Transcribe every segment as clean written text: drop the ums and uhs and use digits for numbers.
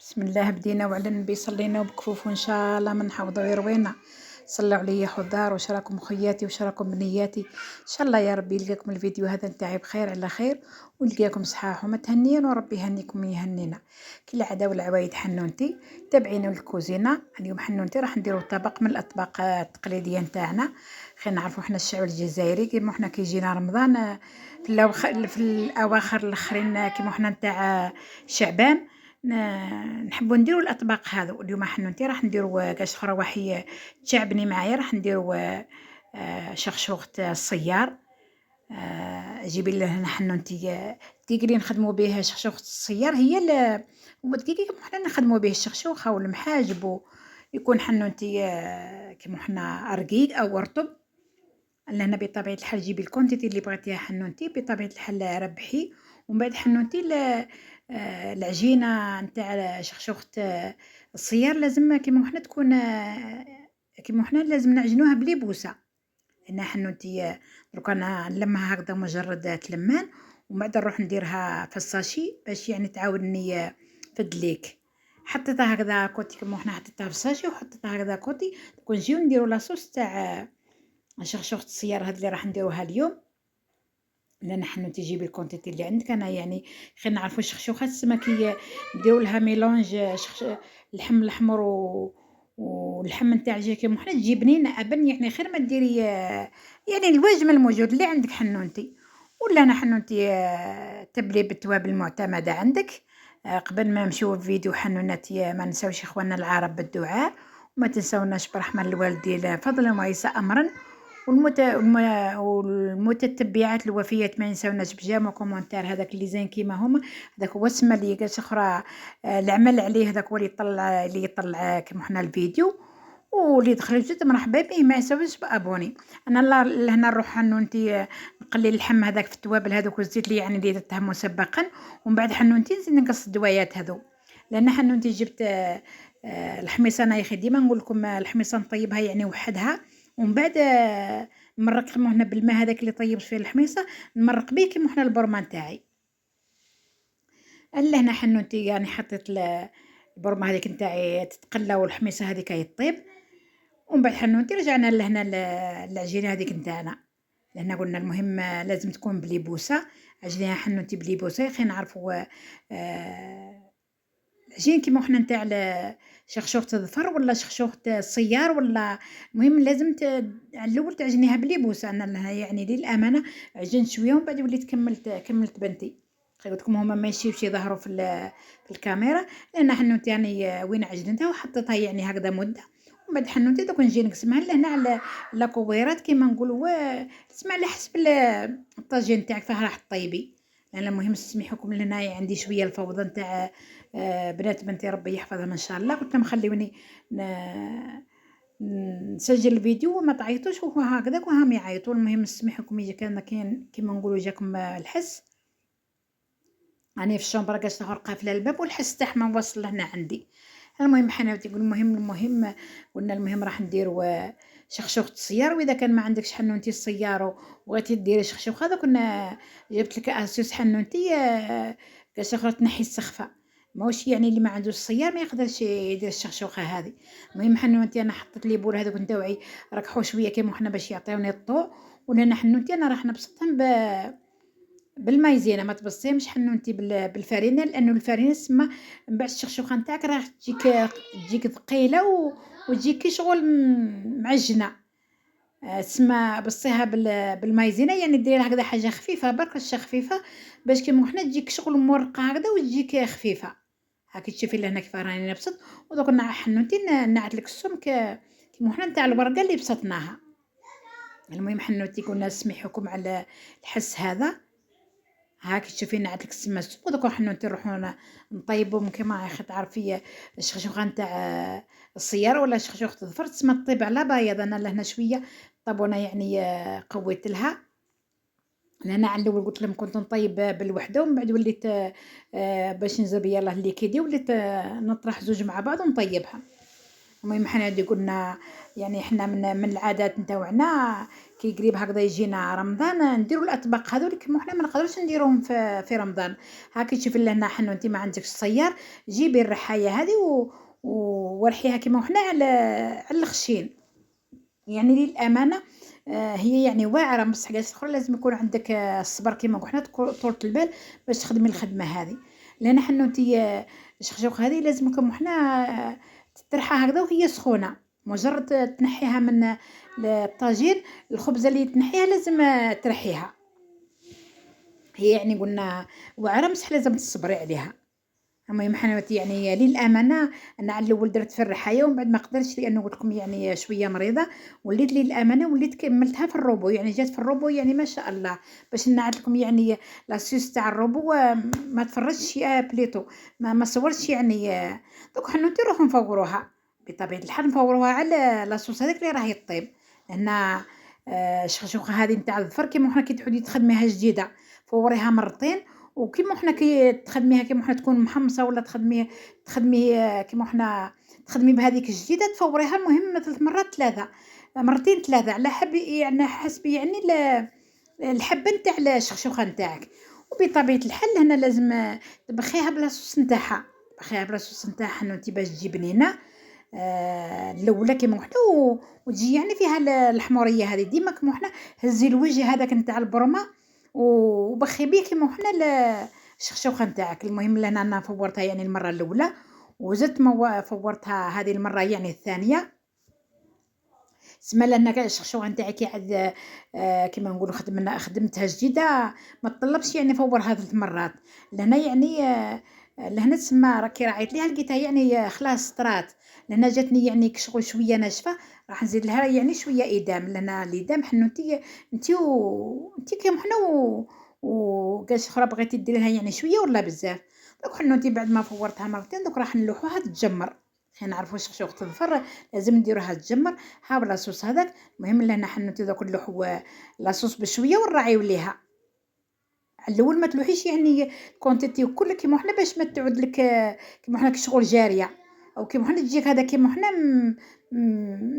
بسم الله بدينا وعلى النبي صلينا وبكفوف وإن شاء الله من حفظه ويروينا. صلوا عليه خضار وش راكم خياتي وش راكم بنياتي إن شاء الله يا ربي يلقاكم الفيديو هذا نتاعي بخير على خير ونلقاكم صحاح ومتهنين وربي يهنيكم ويهنينا كل عدا والعوايد. حنونتي تابعينا الكوزينة. اليوم حنونتي راح نديرو طبق من الأطباق التقليدية نتاعنا. خلينا نعرفوا احنا الشعب الجزائري كيما احنا كيجينا رمضان في الأواخر الآخرين كيما احنا نتاع شعبان نحبوا نديروا الاطباق هذو. اليوم حنونتي راح نديروا كاش اخرى وحي تشعبني معايا. راح نديروا شخشوخة الصيار. جيبي لنا حنونتي دقيق اللي نخدموا به شخشوخة الصيار هي هو دقيق كيما حنا نخدموا به الشخشوخه والمحاجب يكون حنونتي كيما حنا رقيق او رطب. لهنا بطبيعه الحال جيبي الكونتيتي اللي بغيتيها حنونتي بطبيعه الحال ربحي. ومن بعد حنونتي العجينه نتاع شخشوخة الصيار لازم كيما حنا تكون كيما حنا لازم نعجنوها بلي بوسه. هنا حنونتي درك انا نلمها هكذا مجرد تلمان ومن بعد نروح نديرها في الساشي باش يعني تعاونني في الدليك. حطيتها هكذا كوتي كيما حنا حطيتها في الساشي وحطيتها هكذا كوتي. دوك نجيو نديرو لاصوص تاع شخشوخة الصيار هاد اللي راح نديروها اليوم. لان حنونتي جيبي الكونتيتي اللي عندك. انا يعني خلينا نعرفوا الشخشوخات السمكيه نديروا لها ميلونج اللحم الاحمر واللحم نتاع الدجاج كيما حنا تجي بنينه ابن يعني خير ما ديري يعني الوجم الموجود اللي عندك حنونتي. ولا انا حنونتي تبلي بالتوابل المعتمده عندك. قبل ما نمشيو الفيديو حنونات ما نساوش اخواننا العرب بالدعاء وما تنساوناش برحمه الوالدين فضلا وليس امرا. والمتتبعات الوفيات ما ينساوناش بجام وكومونتير هذاك اللي زين كيما هما. هذاك هو السما اللي قالت اخرى العمل عليه هذاك هو اللي يطلع كيما حنا الفيديو. واللي دخل جد مرحبا به ما يساويش بابوني. انا لهنا نروح حنونتي نقلي اللحم هذاك في التوابل هذوك والزيت اللي يعني اللي درتها مسبقا. ومن بعد حنونتي نزيد نقص الدوايات هذو. لان حنونتي جبت الحميصه. انا يا اخي ديما نقول لكم الحميصه نطيبها يعني وحدها ومن بعد نمرق كيما هنا بالماء هذاك اللي طيبت فيه الحميصه نمرق به كيما هنا البرمان تاعي. الا هنا حنونتي يعني حطيت البرمه هذيك نتاعي تتقلى والحميصه هذيك يطيب. ومن بعد حنونتي رجعنا لهنا العجينه هذيك نتاعنا. لهنا قلنا المهم لازم تكون بلي بوسه. عجينه حنونتي بلي بوسه خلينا نعرفوا العجين كيما حنا نتاع شخشوخة الظفر ولا شخشوخة الصيار ولا المهم لازم على الاول تعجنيها بلي بوسه. انا يعني للامانه عجنت شويه ومن بعد وليت كملت بنتي. قلت لكم هما ما يشيوش يظهروا في الكاميرا لان حنوتي يعني وين عجنتها وحطيتها يعني هكذا مده. ومن بعد حنوتي دوك نجي نقسمها لهنا على لاكويرات كيما نقولوا تسمع على حسب الطاجين تاعك فيها راح طيبي. لان المهم سميحكم لهنايا عندي شويه الفوضى نتاع بنات بنتي ربي يحفظهم ان شاء الله. قلت لهم خليوني نسجل الفيديو وما تعيطوش وهو هكذاك وهم يعيطوا. المهم نسمحكم يجي كاين كيما نقولوا جاكم الحس. راني في الشومبر قاعده قافله الباب والحس تاعها ما وصل لهنا عندي. المهم حناوتي يقول المهم قلنا المهم راح نديروا شخشوخة الصيار. واذا كان ما عندكش حنونتي الصيار وبغيتي ديري شخشوخه هذا كنا جبت لك اسوس حنونتي كاش اخرى تنحي السخفه. ماهوش يعني اللي ما عندوش الصيار ما يقدرش يدير الشخشوخه هذه. المهم حنونتي انا حطيت لي بول هذوك نتاوعي ركحوا شويه كيما حنا باش يعطيوني الضوء. ولهنا حنونتي انا راح نبسطهم بالمايزينا ما تبصيهمش حنونتي بالفرينه لانه الفرينه تسمى من بعد الشخشوخه نتاعك راح تجيك ثقيله وتجيك شغل معجنه. تسمى بصيها بالمايزينا يعني ديري هكذا حاجه خفيفه برك خفيفه باش كيما حنا تجيك شغل مورقه هكذا وتجيك خفيفه. هاكي تشوفي لهنا كيف راني نبسط. ودوك حنونتي نعت لك السمك كيما حنا نتاع الورقه اللي بسطناها. المهم حنونتي قلنا سميحكم على الحس هذا. هاك تشوفي نعتلك السما ودوك حنونتي نروحو نطيبهم كيما تعرفي الشخشوخه نتاع الصيار ولا شخشوخة الظفر تسمى طيب على بياض. انا لهنا شويه طابونه يعني قويت لها. لأن على الاول قلت لهم كنت نطيب بالوحده ومن بعد وليت باش نزرب يلاه اللي كيدي وليت نطرح زوج مع بعض ونطيبها. المهم حنا اللي قلنا يعني حنا من العادات نتاوعنا كي قريب هكذا يجينا رمضان نديروا الاطباق هذول كيما حنا ما نقدروش نديروهم في رمضان. هاكي تشوفي لنا حنا انت ما عندكش الصيار، جيبي الرحايه هذه ورحيها كيما حنا على الخشين. يعني للامانه هي يعني واعره، بصح حاجات اخرى لازم يكون عندك الصبر كيما حنا طولة البال باش تخدمي الخدمه هذه. لان حنا انت الشخشوخه هذه لازم كيما حنا تطرحها هكذا وهي سخونه، مجرد تنحيها من الطاجين. الخبزه اللي تنحيها لازم ترحيها، هي يعني قلنا واعره بصح لازم تصبري عليها. المهم حنا يعني للامانه انا على الاول درت في الرحايه ومن بعد ما قدرتش لانه قلت لكم يعني شويه مريضه، وليت للامانه وليت كملتها في الروبو. يعني جات في الروبو يعني ما شاء الله. باش نعاد لكم يعني لاسيس تاع الروبو ما تفرجتش بليتو ما صورتش يعني دوك حنا نروحو نفوروها بطبيعه الحال، نفوروها على لاصوص هذاك اللي راهي طيب. هنا الشخشوخه هذه نتاع الظفر كيما حنا كي تعودي تخدميها جديده فوريها مرتين، وكيما حنا كي تخدميها كيما حنا تكون محمصه ولا تخدميه كيما حنا تخدمي بهذيك الجديده تفوريها. المهم 3 مرات 3 مرتين 3 على حب يعني حسب يعني الحبه نتاع الشخشوخه نتاعك. وبطبيعه الحال هنا لازم تبخيها بلا صوص نتاعها، تبخيها بلا صوص نتاعها انت باش تجي بنينه الاولى كيما حنا وتجي يعني فيها الحموريه هذه ديما كيما حنا. هزي الوجه هذاك نتاع البرمه وبخي بيه كيما حنا الشخشوخه نتاعك. المهم لهنا انا فورتها يعني المره الاولى، وزدت فورتها هذه المره يعني الثانيه. سما لان الشخشوخه نتاعي كي عاد كيما نقولوا خدمتها جديده ما تطلبش يعني فورها 3 مرات. لهنا يعني لهنا تسمى راكي راعيت ليها لقيتها يعني خلاص طرات. لهنا جاتني يعني كشغل شويه ناشفه، راح نزيد لها يعني شويه ادام. لان الادام حنا انتي كيما حنا وكاش اخرى بغيتي ديري لها يعني شويه ولا بزاف. دوك حنا بعد ما فورتها مرتين دوك راح نلوحوها تتجمر. خلينا نعرفوا شخشوخة الظفر لازم نديروها تجمر ها بلاصوص هذاك. المهم لهنا حنا دوك نلوحو لاصوص بشويه ونراعيو ليها. على الاول ما تلوحيش يعني كونتيتي وكل كيما حنا باش ما تعود لك كيما حنا كشغل جاريه، او كيما حنا تجيك هذا كيما حنا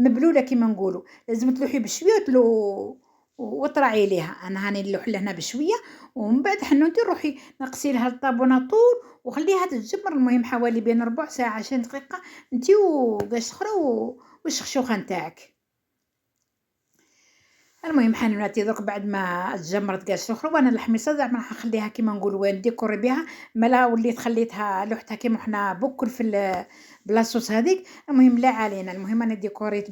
مبلوله كيما نقولوا. لازم تلوحي بشويه وتراعي ليها. انا هاني نلوح لهنا بشويه ومن بعد حنوتي روحي نقصي لها الطابونه طول وخليها تتجمر. المهم حوالي بين ربع ساعه 20 دقيقه انتي وكاش اخرى والشخشوخه نتاعك. المهم حنوناتي دوك بعد ما تجمرت كاش اخرى وانا الحميصه زعما راح نخليها كيما نقولوا نديكوري بها. ملا وليت خليتها لوحتها كيما حنا بكل في بلاصوص هذيك. المهم لا علينا، المهم انا ديكوريت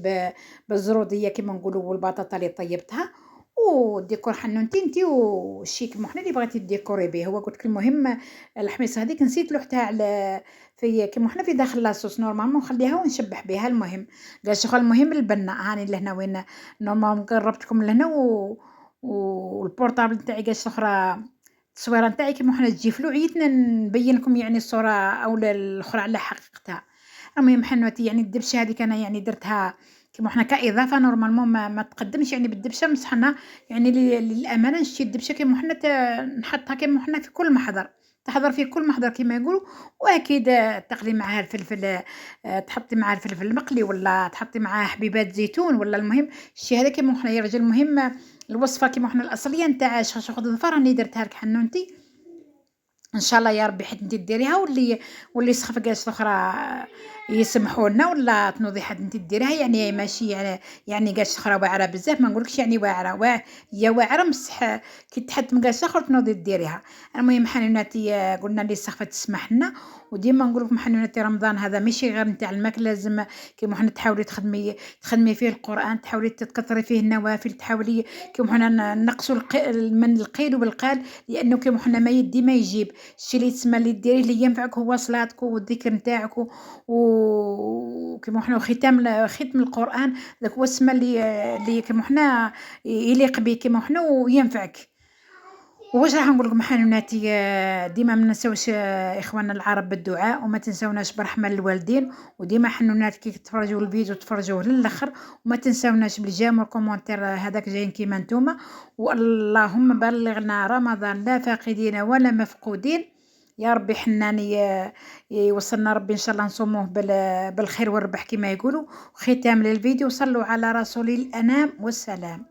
بالزروديه كيما نقولوا والبطاطا اللي طيبتها والديكور حنونتي انتي والشيك محنا اللي بغيتي ديكوري به. هو قلت لك المهم الحميصه هذيك نسيت لوحتها على في كيما حنا في داخل لاصوص نورمالمون نخليها ونشبح بها. المهم قال شغل المهم البنه هاني لهنا وين نورمالمون قربت لكم لهنا والبورطابل نتاعي قاش اخرى التصويره نتاعي كيما حنا تجي فلو عييت نبين لكم يعني الصوره او الاخرى على حقيقتها. المهم حنوتي يعني الدبشه هذيك انا يعني درتها كيما حنا كاضافه نورمالمون ما تقدمش يعني بالدبشه بصح حنا يعني للامانه نشتي الدبشه كيما حنا نحطها كيما حنا في كل محضر، تحضر في كل محضر كيما يقولوا. واكيد تقلي معها الفلفل تحطي معاه الفلفل المقلي ولا تحطي معاه حبيبات زيتون ولا المهم الشيء هذا كيما حنا يا رجل. المهم الوصفه كيما حنا الاصليه نتاع شخشوخة الظفر راني درتها لك حنونتي ان شاء الله يا ربي حيت انت ديريها واللي سخف كاش اخرى يسمحوا لنا ولا تنوضي حد انت ديريها. يعني ماشي يعني كاش اخرى واعره بزاف ما نقولكش يعني واعره هي واعره بصح كي تحد كاش اخر تنوضي ديريها. المهم حنوناتي قلنا اللي سخفه تسمح لنا. وديما نقول لكم حنوناتي رمضان هذا ماشي غير نتاع الماكله، لازم كيما حنا تحاولي تخدمي فيه القران، تحاولي تكثري فيه النوافل، تحاولي كيما حنا نقصوا من القيل وبالقال. لانه كيما حنا ما يدي ما يجيب الشي اللي تسمى اللي ديريه اللي ينفعك هو صلاتك والذكر نتاعك وكيما حنا ختم القران ذاك هو السما اللي كيما حنا يليق بك كيما حنا وينفعك. واش راح نقول لكم حنوناتي ديما ما ننساوش اخواننا العرب بالدعاء وما تنساوناش برحمه الوالدين. وديما حنونات كي تفرجوا الفيديو تفرجوه للاخر وما تنساوناش بالجيم والكومونتير هذاك جايين كيما نتوما. واللهم بلغنا رمضان لا فاقدين ولا مفقودين يا ربي حنان يوصلنا ربي إن شاء الله نصوموه بالخير والربح كما يقولوا. ختام للفيديو، صلوا على رسول الأنام والسلام.